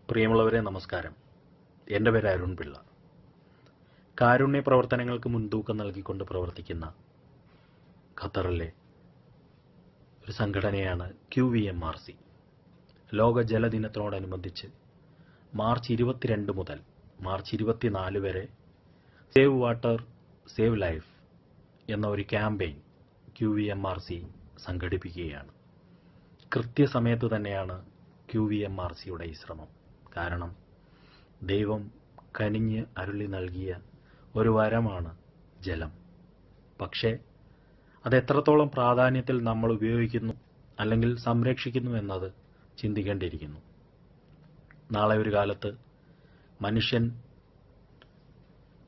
പ്രിയമുള്ളവരെ നമസ്കാരം. എൻ്റെ പേര് അരുൺ പിള്ള. കാരുണ്യ പ്രവർത്തനങ്ങൾക്ക് മുൻതൂക്കം നൽകിക്കൊണ്ട് പ്രവർത്തിക്കുന്ന ഖത്തറിലെ ഒരു സംഘടനയാണ് QVMRC. ലോക ജലദിനത്തോടനുബന്ധിച്ച് മാർച്ച് 22 മുതൽ മാർച്ച് 24 വരെ സേവ് വാട്ടർ സേവ് ലൈഫ് എന്ന ഒരു ക്യാമ്പയിൻ QVMRC സംഘടിപ്പിക്കുകയാണ്. കൃത്യസമയത്ത് തന്നെയാണ് QVMRCയുടെ ഈ ശ്രമം. കാരണം ദൈവം കനിഞ്ഞ് അരുളി നൽകിയ ഒരു വരമാണ് ജലം. പക്ഷേ അതെത്രത്തോളം പ്രാധാന്യത്തിൽ നമ്മൾ ഉപയോഗിക്കുന്നു അല്ലെങ്കിൽ സംരക്ഷിക്കുന്നു എന്നത് ചിന്തിക്കേണ്ടിയിരിക്കുന്നു. നാളെ ഒരു കാലത്ത് മനുഷ്യൻ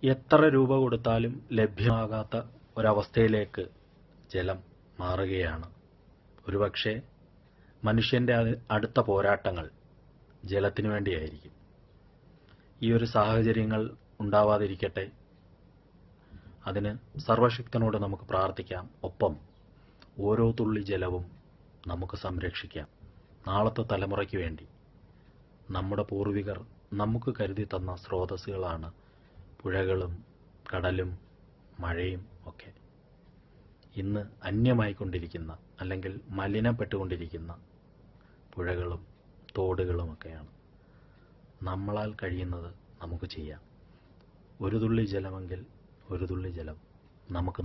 എത്ര രൂപ കൊടുത്താലും ലഭ്യമാകാത്ത ഒരവസ്ഥയിലേക്ക് ജലം മാറുകയാണ്. ഒരുപക്ഷെ മനുഷ്യൻ്റെ അടുത്ത പോരാട്ടങ്ങൾ ജലത്തിനു വേണ്ടിയായിരിക്കും. ഈ ഒരു സാഹചര്യങ്ങൾ ഉണ്ടാവാതിരിക്കട്ടെ. അതിന് സർവശക്തനോട് നമുക്ക് പ്രാർത്ഥിക്കാം. ഒപ്പം ഓരോ തുള്ളി ജലവും നമുക്ക് സംരക്ഷിക്കാം. നാളത്തെ തലമുറയ്ക്ക് വേണ്ടി. നമ്മുടെ പൂർവികർ നമുക്ക് കരുതി തന്ന സ്രോതസ്സുകളാണ് പുഴകളും കടലും മഴയും ഒക്കെ. ഇന്ന് അന്യമായിക്കൊണ്ടിരിക്കുന്ന അല്ലെങ്കിൽ മലിനപ്പെട്ടുകൊണ്ടിരിക്കുന്ന പുഴകളും തോടുകളുമൊക്കെയാണ്. നമ്മളാൽ കഴിയുന്നത് നമുക്ക് ചെയ്യാം. ഒരു തുള്ളി ജലമെങ്കിൽ ഒരു തുള്ളി ജലം നമുക്ക്